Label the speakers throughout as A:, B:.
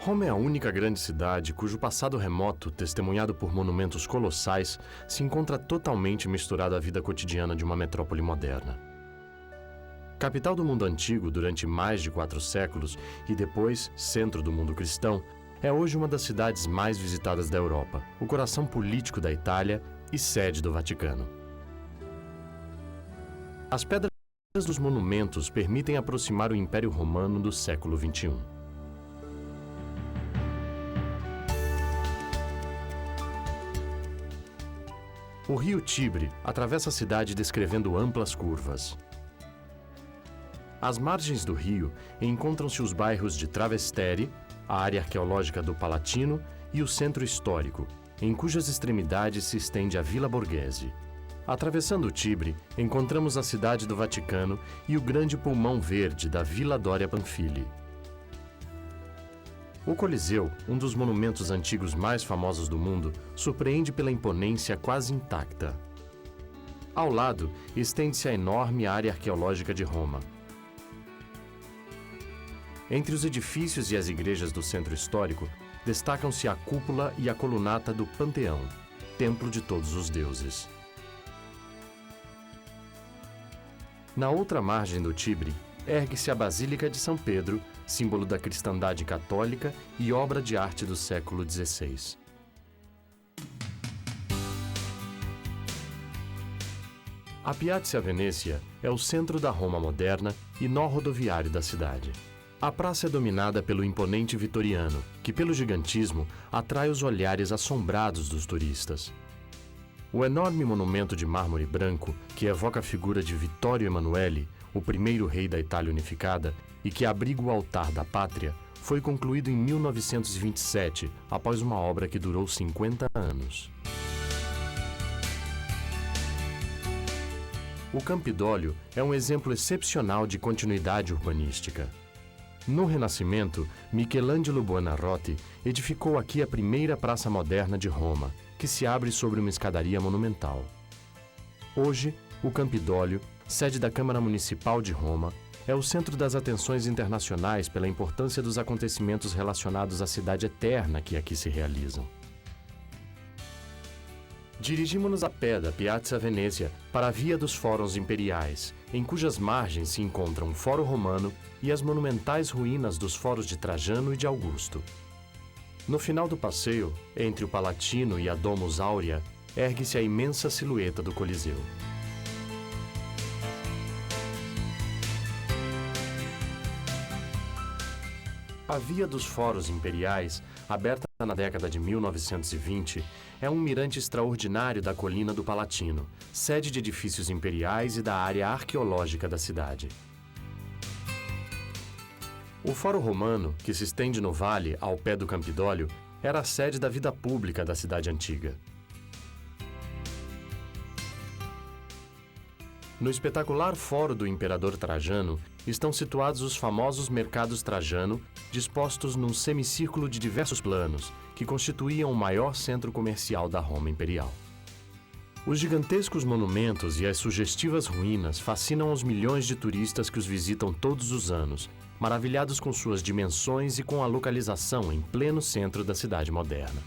A: Roma é a única grande cidade cujo passado remoto, testemunhado por monumentos colossais, se encontra totalmente misturado à vida cotidiana de uma metrópole moderna. Capital do mundo antigo durante mais de 4 séculos e depois centro do mundo cristão, é hoje uma das cidades mais visitadas da Europa, o coração político da Itália e sede do Vaticano. As pedras dos monumentos permitem aproximar o Império Romano do século XXI. O rio Tibre atravessa a cidade descrevendo amplas curvas. Às margens do rio encontram-se os bairros de Travestere, a área arqueológica do Palatino e o centro histórico, em cujas extremidades se estende a Vila Borghese. Atravessando o Tibre, encontramos a cidade do Vaticano e o grande pulmão verde da Vila Doria Pamphili. O Coliseu, um dos monumentos antigos mais famosos do mundo, surpreende pela imponência quase intacta. Ao lado, estende-se a enorme área arqueológica de Roma. Entre os edifícios e as igrejas do centro histórico, destacam-se a cúpula e a colunata do Panteão, templo de todos os deuses. Na outra margem do Tibre, ergue-se a Basílica de São Pedro, símbolo da cristandade católica e obra de arte do século XVI. A Piazza Venezia é o centro da Roma moderna e nó rodoviário da cidade. A praça é dominada pelo imponente Vitoriano, que pelo gigantismo atrai os olhares assombrados dos turistas. O enorme monumento de mármore branco, que evoca a figura de Vittorio Emanuele, o primeiro rei da Itália unificada, e que abriga o altar da pátria, foi concluído em 1927, após uma obra que durou 50 anos. O Campidoglio é um exemplo excepcional de continuidade urbanística. No Renascimento, Michelangelo Buonarroti edificou aqui a primeira praça moderna de Roma, que se abre sobre uma escadaria monumental. Hoje, o Campidoglio, sede da Câmara Municipal de Roma, é o centro das atenções internacionais pela importância dos acontecimentos relacionados à cidade eterna que aqui se realizam. Dirigimos-nos a pé da Piazza Venezia para a Via dos Fóruns Imperiais, em cujas margens se encontram o Fórum Romano e as monumentais ruínas dos fóruns de Trajano e de Augusto. No final do passeio, entre o Palatino e a Domus Aurea, ergue-se a imensa silhueta do Coliseu. A Via dos Fóruns Imperiais, aberta na década de 1920, é um mirante extraordinário da colina do Palatino, sede de edifícios imperiais e da área arqueológica da cidade. O Fórum Romano, que se estende no vale, ao pé do Campidoglio, era a sede da vida pública da cidade antiga. No espetacular Fórum do Imperador Trajano estão situados os famosos mercados Trajano, dispostos num semicírculo de diversos planos, que constituíam o maior centro comercial da Roma Imperial. Os gigantescos monumentos e as sugestivas ruínas fascinam os milhões de turistas que os visitam todos os anos, maravilhados com suas dimensões e com a localização em pleno centro da cidade moderna.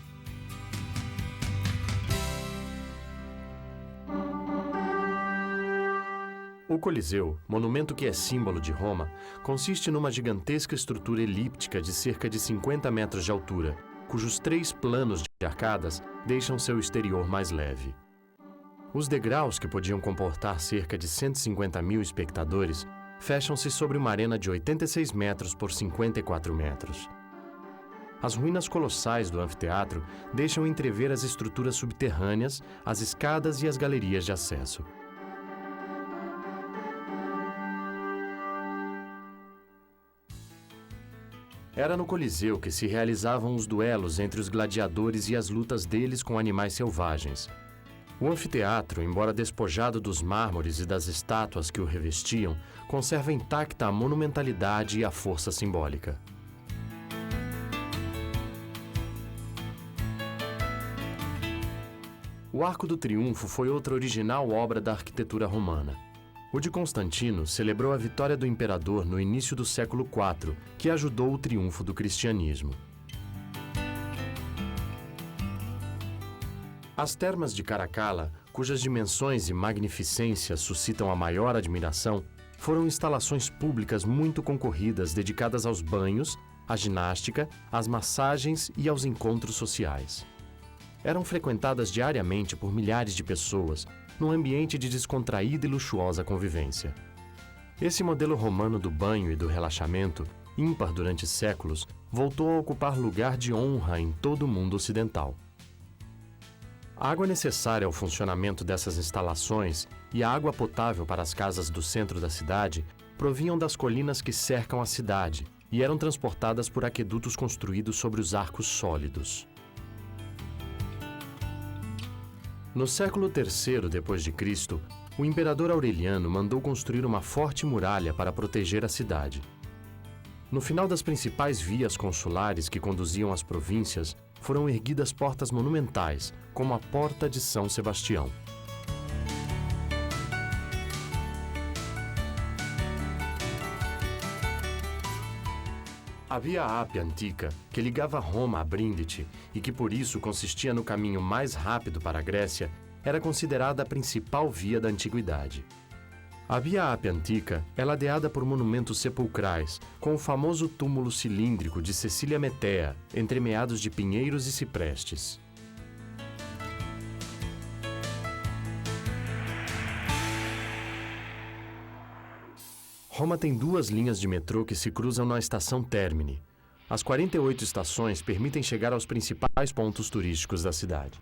A: O Coliseu, monumento que é símbolo de Roma, consiste numa gigantesca estrutura elíptica de cerca de 50 metros de altura, cujos 3 planos de arcadas deixam seu exterior mais leve. Os degraus, que podiam comportar cerca de 150 mil espectadores, fecham-se sobre uma arena de 86 metros por 54 metros. As ruínas colossais do anfiteatro deixam entrever as estruturas subterrâneas, as escadas e as galerias de acesso. Era no Coliseu que se realizavam os duelos entre os gladiadores e as lutas deles com animais selvagens. O anfiteatro, embora despojado dos mármores e das estátuas que o revestiam, conserva intacta a monumentalidade e a força simbólica. O Arco do Triunfo foi outra original obra da arquitetura romana. O de Constantino celebrou a vitória do imperador no início do século IV, que ajudou o triunfo do cristianismo. As termas de Caracalla, cujas dimensões e magnificência suscitam a maior admiração, foram instalações públicas muito concorridas dedicadas aos banhos, à ginástica, às massagens e aos encontros sociais. Eram frequentadas diariamente por milhares de pessoas, num ambiente de descontraída e luxuosa convivência. Esse modelo romano do banho e do relaxamento, ímpar durante séculos, voltou a ocupar lugar de honra em todo o mundo ocidental. A água necessária ao funcionamento dessas instalações e a água potável para as casas do centro da cidade provinham das colinas que cercam a cidade e eram transportadas por aquedutos construídos sobre os arcos sólidos. No século III d.C., o imperador Aureliano mandou construir uma forte muralha para proteger a cidade. No final das principais vias consulares que conduziam às províncias, foram erguidas portas monumentais, como a Porta de São Sebastião. A Via Ápia Antiga, que ligava Roma a Brindisi e que por isso consistia no caminho mais rápido para a Grécia, era considerada a principal via da antiguidade. A Via Ápia Antiga é ladeada por monumentos sepulcrais, com o famoso túmulo cilíndrico de Cecília Metea, entremeados de pinheiros e ciprestes. Roma tem 2 linhas de metrô que se cruzam na estação Termini. As 48 estações permitem chegar aos principais pontos turísticos da cidade.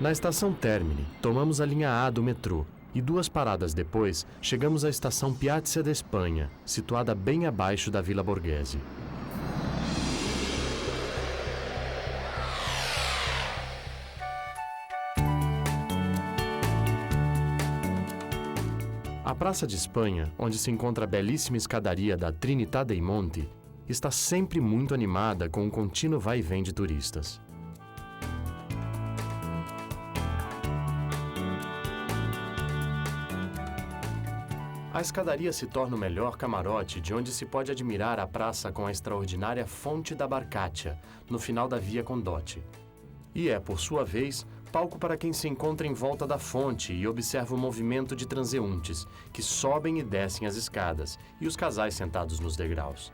A: Na estação Termini, tomamos a linha A do metrô e 2 paradas depois, chegamos à estação Piazza de Espanha, situada bem abaixo da Vila Borghese. A Praça de Espanha, onde se encontra a belíssima escadaria da Trinità dei Monti, está sempre muito animada com um contínuo vai e vem de turistas. A escadaria se torna o melhor camarote de onde se pode admirar a praça com a extraordinária Fonte da Barcaccia, no final da Via Condotti. E é, por sua vez, palco para quem se encontra em volta da fonte e observa o movimento de transeuntes, que sobem e descem as escadas, e os casais sentados nos degraus.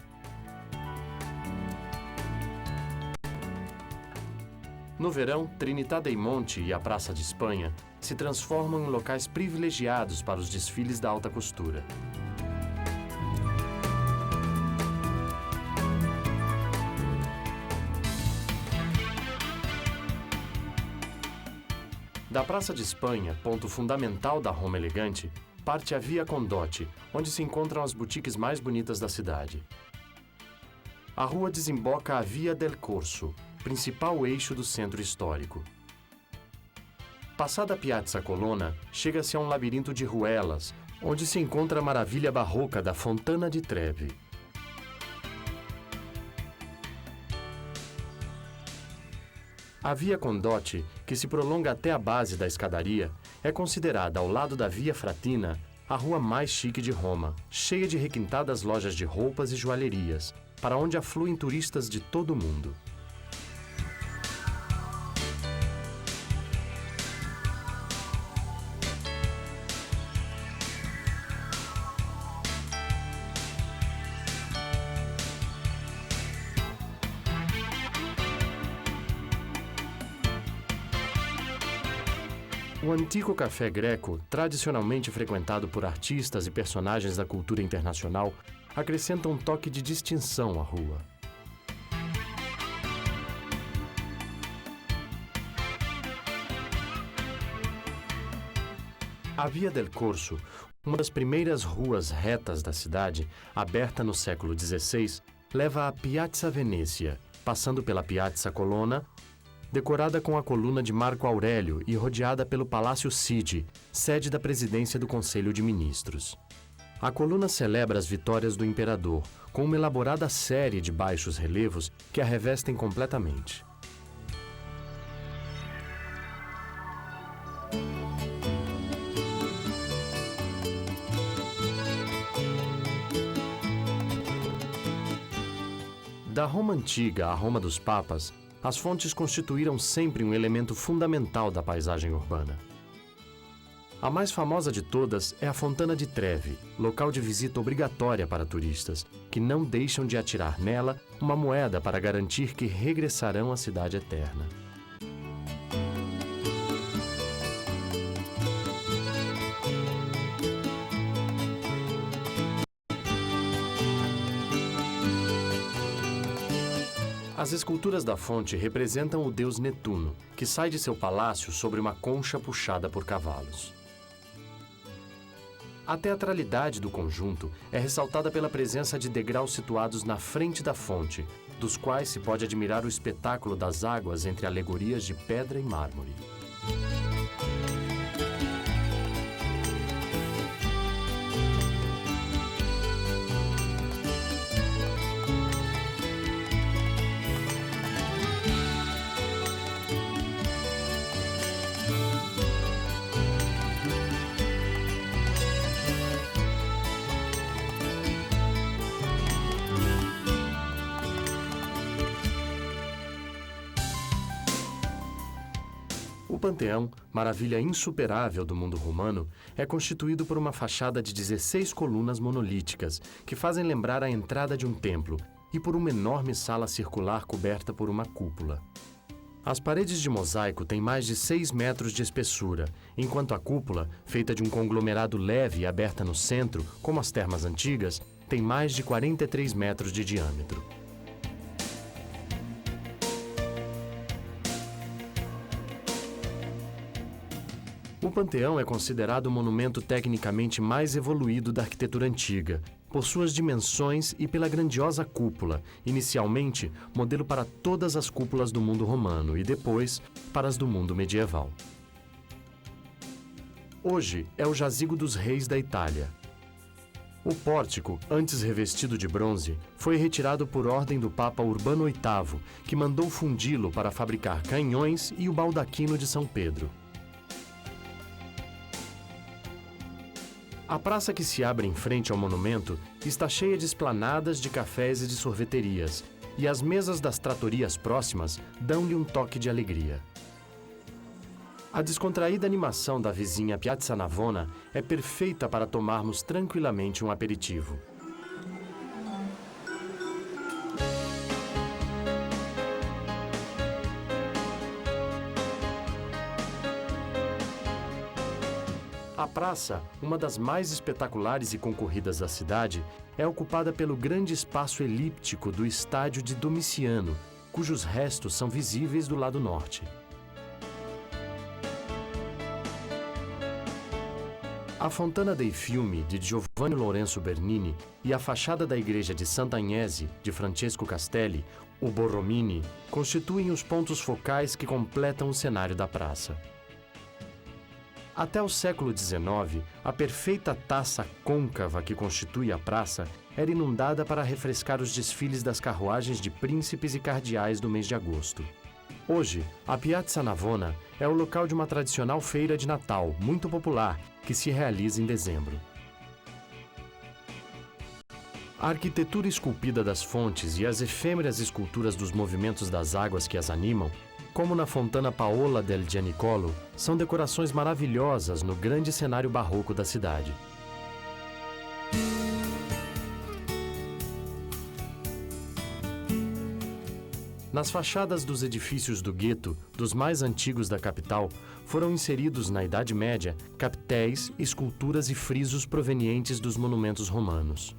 A: No verão, Trinità dei Monti e a Praça de Espanha se transformam em locais privilegiados para os desfiles da alta costura. Da Praça de Espanha, ponto fundamental da Roma elegante, parte a Via Condotti, onde se encontram as boutiques mais bonitas da cidade. A rua desemboca a Via del Corso, principal eixo do centro histórico. Passada a Piazza Colonna, chega-se a um labirinto de ruelas, onde se encontra a maravilha barroca da Fontana di Trevi. A Via Condotti, que se prolonga até a base da escadaria, é considerada, ao lado da Via Fratina, a rua mais chique de Roma, cheia de requintadas lojas de roupas e joalherias, para onde afluem turistas de todo o mundo. O antigo café greco, tradicionalmente frequentado por artistas e personagens da cultura internacional, acrescenta um toque de distinção à rua. A Via del Corso, uma das primeiras ruas retas da cidade, aberta no século XVI, leva à Piazza Venezia, passando pela Piazza Colonna, decorada com a coluna de Marco Aurélio e rodeada pelo Palácio Cidi, sede da presidência do Conselho de Ministros. A coluna celebra as vitórias do imperador, com uma elaborada série de baixos relevos que a revestem completamente. Da Roma Antiga à Roma dos Papas, as fontes constituíram sempre um elemento fundamental da paisagem urbana. A mais famosa de todas é a Fontana di Trevi, local de visita obrigatória para turistas, que não deixam de atirar nela uma moeda para garantir que regressarão à cidade eterna. As esculturas da fonte representam o deus Netuno, que sai de seu palácio sobre uma concha puxada por cavalos. A teatralidade do conjunto é ressaltada pela presença de degraus situados na frente da fonte, dos quais se pode admirar o espetáculo das águas entre alegorias de pedra e mármore. O Panteão, maravilha insuperável do mundo romano, é constituído por uma fachada de 16 colunas monolíticas, que fazem lembrar a entrada de um templo, e por uma enorme sala circular coberta por uma cúpula. As paredes de mosaico têm mais de 6 metros de espessura, enquanto a cúpula, feita de um conglomerado leve e aberta no centro, como as termas antigas, tem mais de 43 metros de diâmetro. O Panteão é considerado o monumento tecnicamente mais evoluído da arquitetura antiga, por suas dimensões e pela grandiosa cúpula, inicialmente modelo para todas as cúpulas do mundo romano e depois para as do mundo medieval. Hoje é o jazigo dos reis da Itália. O pórtico, antes revestido de bronze, foi retirado por ordem do Papa Urbano VIII, que mandou fundi-lo para fabricar canhões e o baldaquino de São Pedro. A praça que se abre em frente ao monumento está cheia de esplanadas de cafés e de sorveterias, e as mesas das tratorias próximas dão-lhe um toque de alegria. A descontraída animação da vizinha Piazza Navona é perfeita para tomarmos tranquilamente um aperitivo. A praça, uma das mais espetaculares e concorridas da cidade, é ocupada pelo grande espaço elíptico do estádio de Domiciano, cujos restos são visíveis do lado norte. A Fontana dei Fiumi, de Giovanni Lorenzo Bernini, e a fachada da igreja de Sant'Agnese, de Francesco Castelli, o Borromini, constituem os pontos focais que completam o cenário da praça. Até o século XIX, a perfeita taça côncava que constitui a praça era inundada para refrescar os desfiles das carruagens de príncipes e cardeais do mês de agosto. Hoje, a Piazza Navona é o local de uma tradicional feira de Natal, muito popular, que se realiza em dezembro. A arquitetura esculpida das fontes e as efêmeras esculturas dos movimentos das águas que as animam, como na Fontana Paola del Gianicolo, são decorações maravilhosas no grande cenário barroco da cidade. Nas fachadas dos edifícios do gueto, dos mais antigos da capital, foram inseridos na Idade Média capitéis, esculturas e frisos provenientes dos monumentos romanos.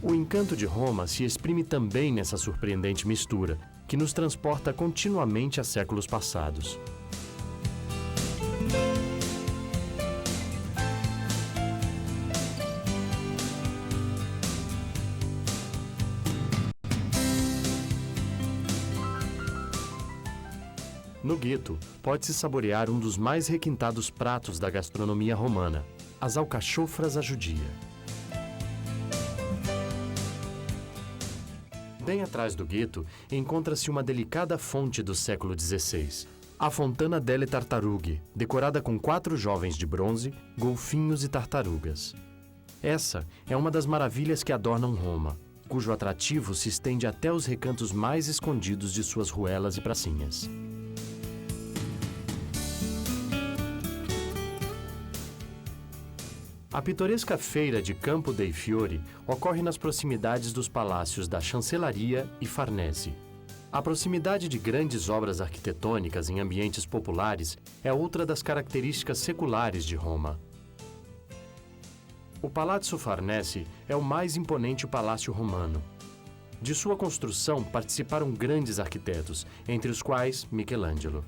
A: O encanto de Roma se exprime também nessa surpreendente mistura, que nos transporta continuamente a séculos passados. No gueto, pode-se saborear um dos mais requintados pratos da gastronomia romana, as alcachofras à judia. Bem atrás do gueto, encontra-se uma delicada fonte do século XVI, a Fontana delle Tartarughe, decorada com 4 jovens de bronze, golfinhos e tartarugas. Essa é uma das maravilhas que adornam Roma, cujo atrativo se estende até os recantos mais escondidos de suas ruelas e pracinhas. A pitoresca feira de Campo dei Fiori ocorre nas proximidades dos palácios da Chancelaria e Farnese. A proximidade de grandes obras arquitetônicas em ambientes populares é outra das características seculares de Roma. O Palazzo Farnese é o mais imponente palácio romano. De sua construção participaram grandes arquitetos, entre os quais Michelangelo.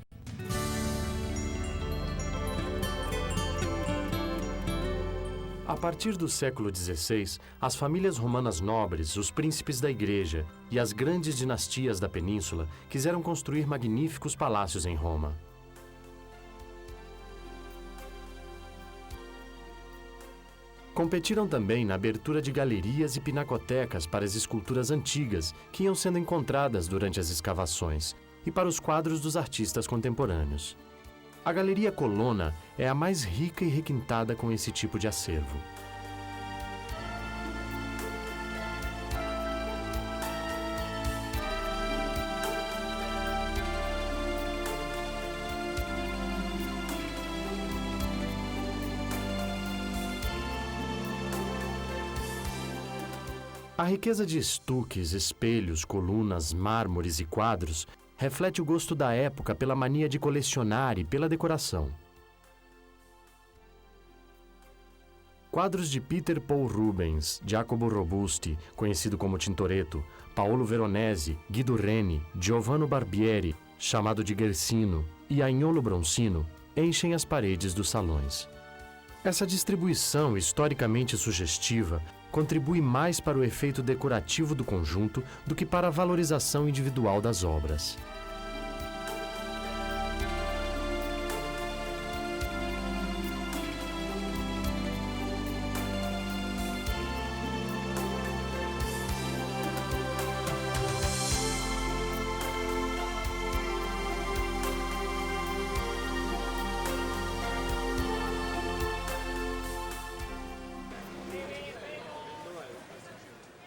A: A partir do século XVI, as famílias romanas nobres, os príncipes da igreja e as grandes dinastias da península quiseram construir magníficos palácios em Roma. Competiram também na abertura de galerias e pinacotecas para as esculturas antigas que iam sendo encontradas durante as escavações e para os quadros dos artistas contemporâneos. A Galeria Colonna é a mais rica e requintada com esse tipo de acervo. A riqueza de estuques, espelhos, colunas, mármores e quadros reflete o gosto da época pela mania de colecionar e pela decoração. Quadros de Peter Paul Rubens, Jacopo Robusti, conhecido como Tintoretto, Paolo Veronese, Guido Reni, Giovanni Barbieri, chamado de Guercino, e Agnolo Bronzino enchem as paredes dos salões. Essa distribuição historicamente sugestiva contribui mais para o efeito decorativo do conjunto do que para a valorização individual das obras.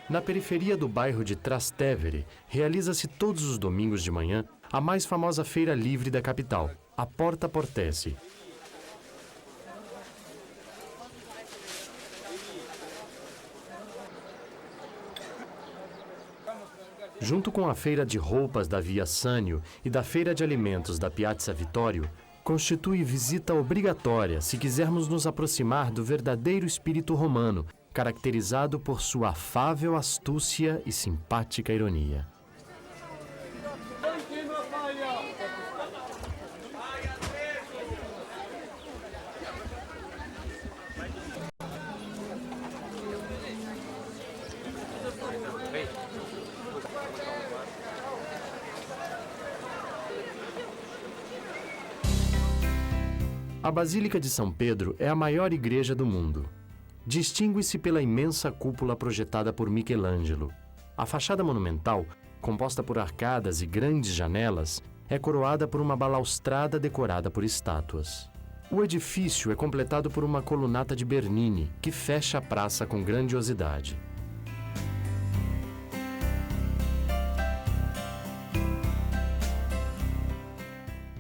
A: Na periferia do bairro de Trastevere, realiza-se todos os domingos de manhã a mais famosa feira livre da capital, a Porta Portese. Junto com a feira de roupas da Via Sânio e da feira de alimentos da Piazza Vittorio, constitui visita obrigatória se quisermos nos aproximar do verdadeiro espírito romano, caracterizado por sua afável astúcia e simpática ironia. A Basílica de São Pedro é a maior igreja do mundo. Distingue-se pela imensa cúpula projetada por Michelangelo. A fachada monumental, composta por arcadas e grandes janelas, é coroada por uma balaustrada decorada por estátuas. O edifício é completado por uma colunata de Bernini, que fecha a praça com grandiosidade.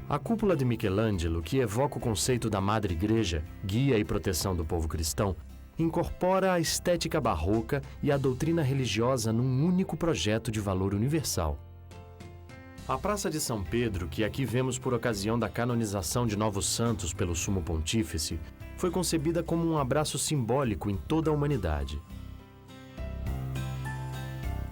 A: A cúpula de Michelangelo, que evoca o conceito da Madre Igreja, guia e proteção do povo cristão, incorpora a estética barroca e a doutrina religiosa num único projeto de valor universal. A Praça de São Pedro, que aqui vemos por ocasião da canonização de novos santos pelo Sumo Pontífice, foi concebida como um abraço simbólico em toda a humanidade.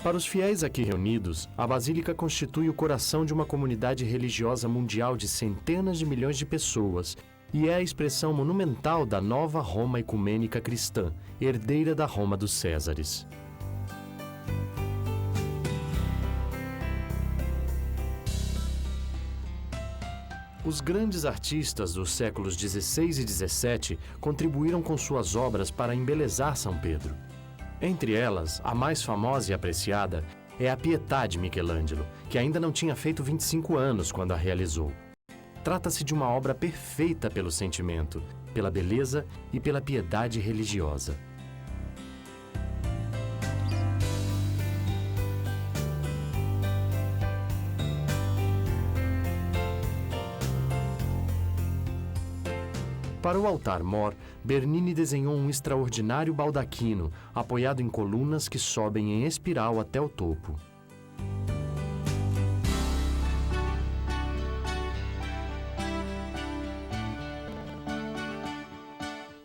A: Para os fiéis aqui reunidos, a Basílica constitui o coração de uma comunidade religiosa mundial de centenas de milhões de pessoas e é a expressão monumental da nova Roma ecumênica cristã, herdeira da Roma dos Césares. Os grandes artistas dos séculos XVI e XVII contribuíram com suas obras para embelezar São Pedro. Entre elas, a mais famosa e apreciada é a Pietà de Michelangelo, que ainda não tinha feito 25 anos quando a realizou. Trata-se de uma obra perfeita pelo sentimento, pela beleza e pela piedade religiosa. Para o altar-mor, Bernini desenhou um extraordinário baldaquino, apoiado em colunas que sobem em espiral até o topo.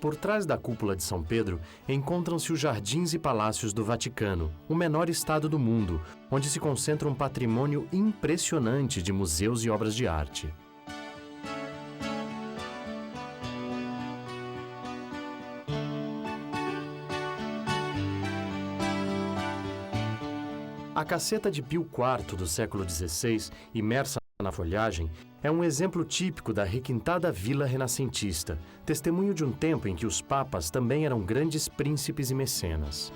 A: Por trás da cúpula de São Pedro, encontram-se os jardins e palácios do Vaticano, o menor estado do mundo, onde se concentra um patrimônio impressionante de museus e obras de arte. A Caceta de Pio IV do século XVI, imersa na folhagem, é um exemplo típico da requintada vila renascentista, testemunho de um tempo em que os papas também eram grandes príncipes e mecenas.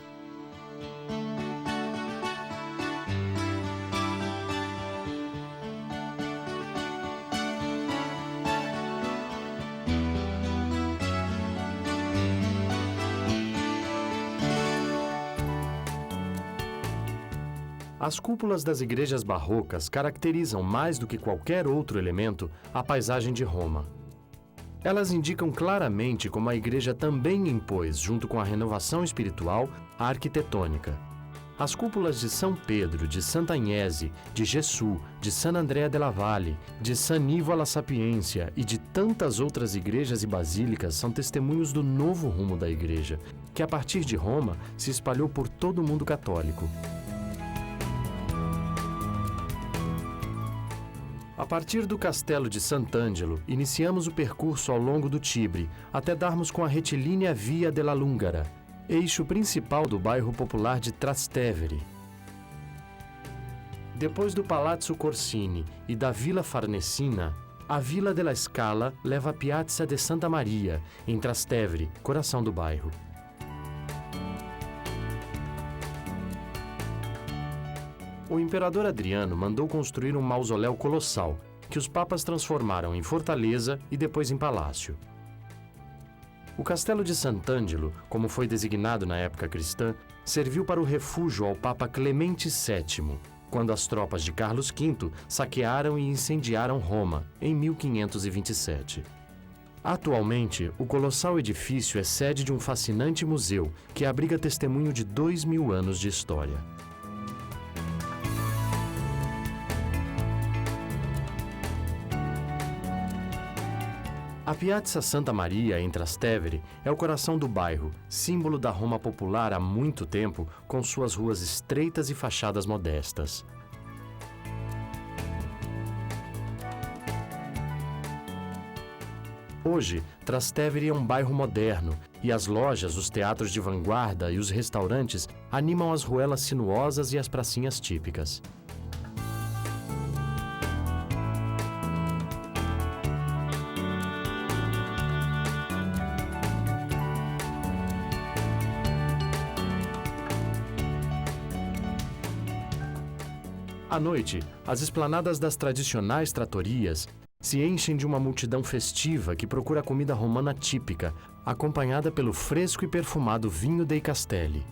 A: As cúpulas das igrejas barrocas caracterizam mais do que qualquer outro elemento a paisagem de Roma. Elas indicam claramente como a igreja também impôs, junto com a renovação espiritual, a arquitetônica. As cúpulas de São Pedro, de Santa Agnese, de Gesù, de San Andrea della Valle, de San Ivo alla Sapienza e de tantas outras igrejas e basílicas são testemunhos do novo rumo da igreja, que a partir de Roma se espalhou por todo o mundo católico. A partir do castelo de Sant'Angelo, iniciamos o percurso ao longo do Tibre, até darmos com a retilínea Via della Lungara, eixo principal do bairro popular de Trastevere. Depois do Palazzo Corsini e da Villa Farnesina, a Villa della Scala leva a Piazza de Santa Maria, em Trastevere, coração do bairro. O imperador Adriano mandou construir um mausoléu colossal, que os papas transformaram em fortaleza e depois em palácio. O castelo de Sant'Angelo, como foi designado na época cristã, serviu para o refúgio ao Papa Clemente VII, quando as tropas de Carlos V saquearam e incendiaram Roma, em 1527. Atualmente, o colossal edifício é sede de um fascinante museu que abriga testemunho de 2000 anos de história. A Piazza Santa Maria, em Trastevere, é o coração do bairro, símbolo da Roma popular há muito tempo, com suas ruas estreitas e fachadas modestas. Hoje, Trastevere é um bairro moderno e as lojas, os teatros de vanguarda e os restaurantes animam as ruelas sinuosas e as pracinhas típicas. À noite, as esplanadas das tradicionais trattorias se enchem de uma multidão festiva que procura a comida romana típica, acompanhada pelo fresco e perfumado vinho dei Castelli.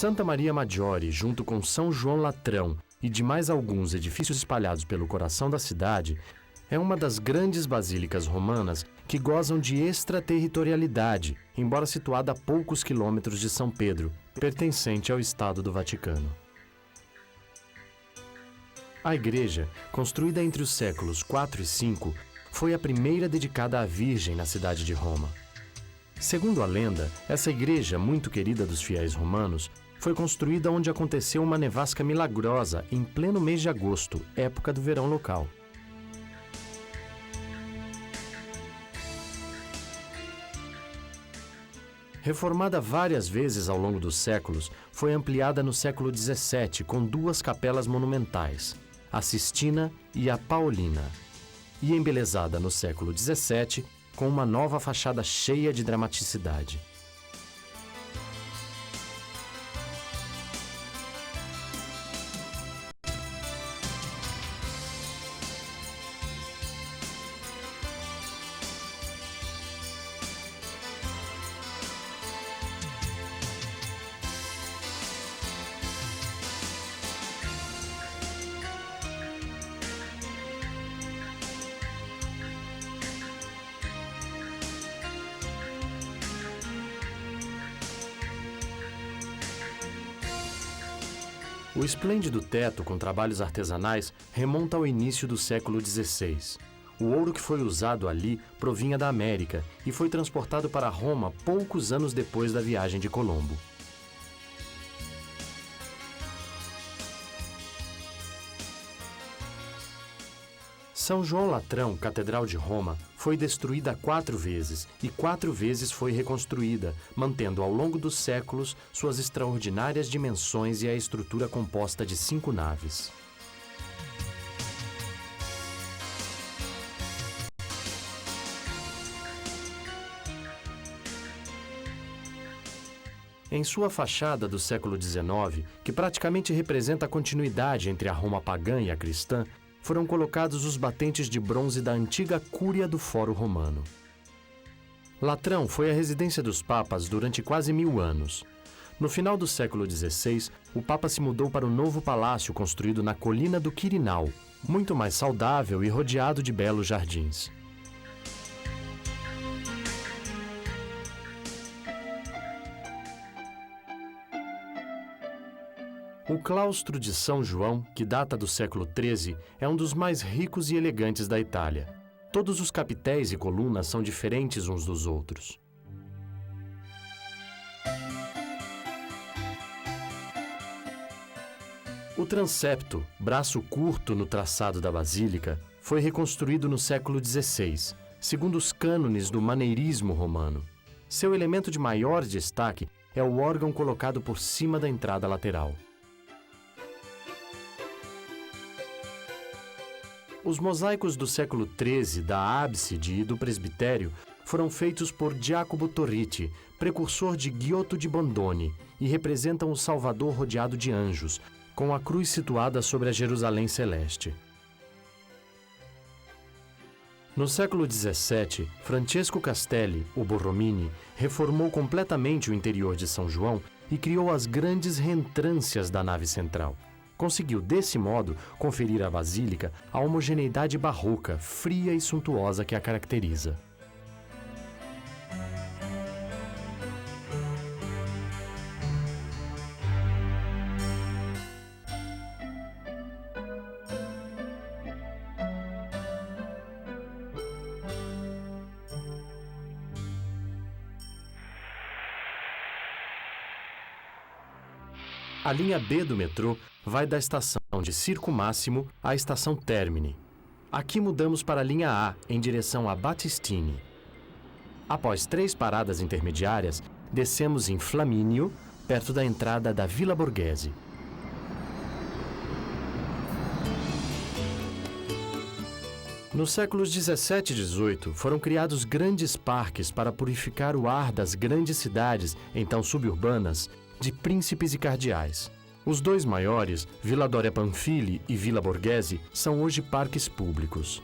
A: Santa Maria Maggiore, junto com São João Latrão e de mais alguns edifícios espalhados pelo coração da cidade, é uma das grandes basílicas romanas que gozam de extraterritorialidade, embora situada a poucos quilômetros de São Pedro, pertencente ao Estado do Vaticano. A igreja, construída entre os séculos IV e V, foi a primeira dedicada à Virgem na cidade de Roma. Segundo a lenda, essa igreja, muito querida dos fiéis romanos, foi construída onde aconteceu uma nevasca milagrosa em pleno mês de agosto, época do verão local. Reformada várias vezes ao longo dos séculos, foi ampliada no século XVII com duas capelas monumentais, a Sistina e a Paolina, e embelezada no século XVII com uma nova fachada cheia de dramaticidade. O esplêndido teto com trabalhos artesanais remonta ao início do século XVI. O ouro que foi usado ali provinha da América e foi transportado para Roma poucos anos depois da viagem de Colombo. São João Latrão, Catedral de Roma, foi destruída 4 vezes e 4 vezes foi reconstruída, mantendo ao longo dos séculos suas extraordinárias dimensões e a estrutura composta de 5 naves. Em sua fachada do século XIX, que praticamente representa a continuidade entre a Roma pagã e a cristã, foram colocados os batentes de bronze da antiga Cúria do Fórum Romano. Latrão foi a residência dos papas durante quase 1000 anos. No final do século XVI, o Papa se mudou para o novo palácio construído na colina do Quirinal, muito mais saudável e rodeado de belos jardins. O claustro de São João, que data do século XIII, é um dos mais ricos e elegantes da Itália. Todos os capitéis e colunas são diferentes uns dos outros. O transepto, braço curto no traçado da basílica, foi reconstruído no século XVI, segundo os cânones do maneirismo romano. Seu elemento de maior destaque é o órgão colocado por cima da entrada lateral. Os mosaicos do século XIII, da ábside e do presbitério, foram feitos por Giacomo Torriti, precursor de Giotto di Bondone, e representam o Salvador rodeado de anjos, com a cruz situada sobre a Jerusalém Celeste. No século XVII, Francesco Castelli, o Borromini, reformou completamente o interior de São João e criou as grandes reentrâncias da nave central. Conseguiu, desse modo, conferir à basílica a homogeneidade barroca, fria e suntuosa que a caracteriza. A linha B do metrô vai da estação de Circo Máximo à estação Termini. Aqui mudamos para a linha A, em direção a Battistini. Após 3 paradas intermediárias, descemos em Flamínio, perto da entrada da Villa Borghese. Nos séculos 17 e 18, foram criados grandes parques para purificar o ar das grandes cidades, então suburbanas, de príncipes e cardeais. Os 2 maiores, Villa Doria Pamphili e Villa Borghese, são hoje parques públicos.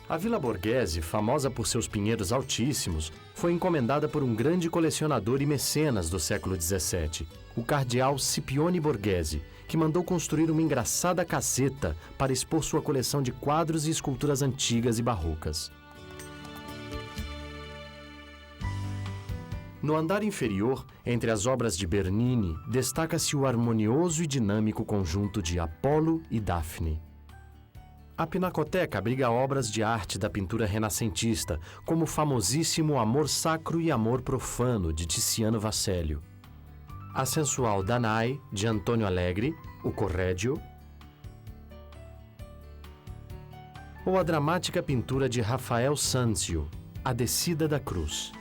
A: A Villa Borghese, famosa por seus pinheiros altíssimos, foi encomendada por um grande colecionador e mecenas do século XVII, o cardeal Scipione Borghese, que mandou construir uma engraçada caseta para expor sua coleção de quadros e esculturas antigas e barrocas. No andar inferior, entre as obras de Bernini, destaca-se o harmonioso e dinâmico conjunto de Apolo e Daphne. A Pinacoteca abriga obras de arte da pintura renascentista, como o famosíssimo Amor Sacro e Amor Profano, de Tiziano Vasselio. A sensual Danae, de Antônio Alegre, o Correggio, ou a dramática pintura de Rafael Sanzio, A Descida da Cruz.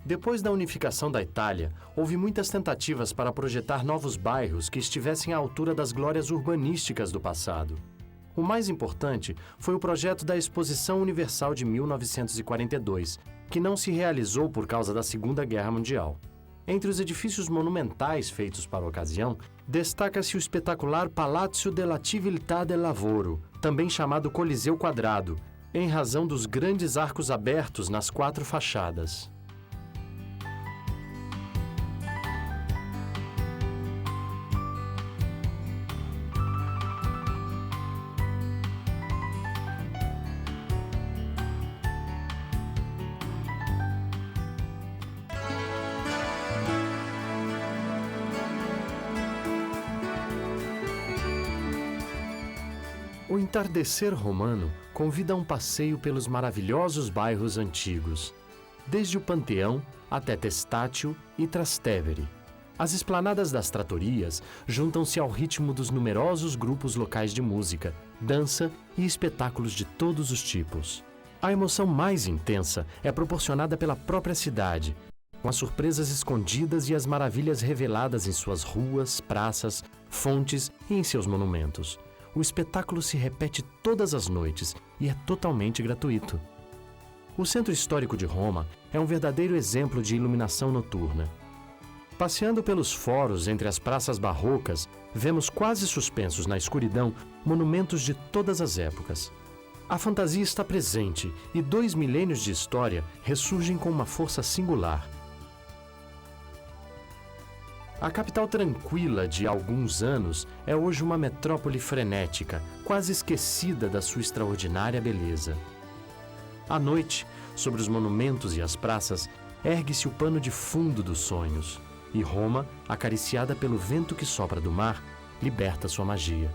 A: Depois da unificação da Itália, houve muitas tentativas para projetar novos bairros que estivessem à altura das glórias urbanísticas do passado. O mais importante foi o projeto da Exposição Universal de 1942, que não se realizou por causa da Segunda Guerra Mundial. Entre os edifícios monumentais feitos para a ocasião, destaca-se o espetacular Palazzo della Civiltà del Lavoro, também chamado Coliseu Quadrado, em razão dos grandes arcos abertos nas 4 fachadas. O entardecer romano convida a um passeio pelos maravilhosos bairros antigos, desde o Panteão até Testácio e Trastevere. As esplanadas das trattorias juntam-se ao ritmo dos numerosos grupos locais de música, dança e espetáculos de todos os tipos. A emoção mais intensa é proporcionada pela própria cidade, com as surpresas escondidas e as maravilhas reveladas em suas ruas, praças, fontes e em seus monumentos. O espetáculo se repete todas as noites e é totalmente gratuito. O Centro Histórico de Roma é um verdadeiro exemplo de iluminação noturna. Passeando pelos foros entre as praças barrocas, vemos quase suspensos na escuridão monumentos de todas as épocas. A fantasia está presente e 2 milênios de história ressurgem com uma força singular. A capital tranquila de alguns anos é hoje uma metrópole frenética, quase esquecida da sua extraordinária beleza. À noite, sobre os monumentos e as praças, ergue-se o pano de fundo dos sonhos, e Roma, acariciada pelo vento que sopra do mar, liberta sua magia.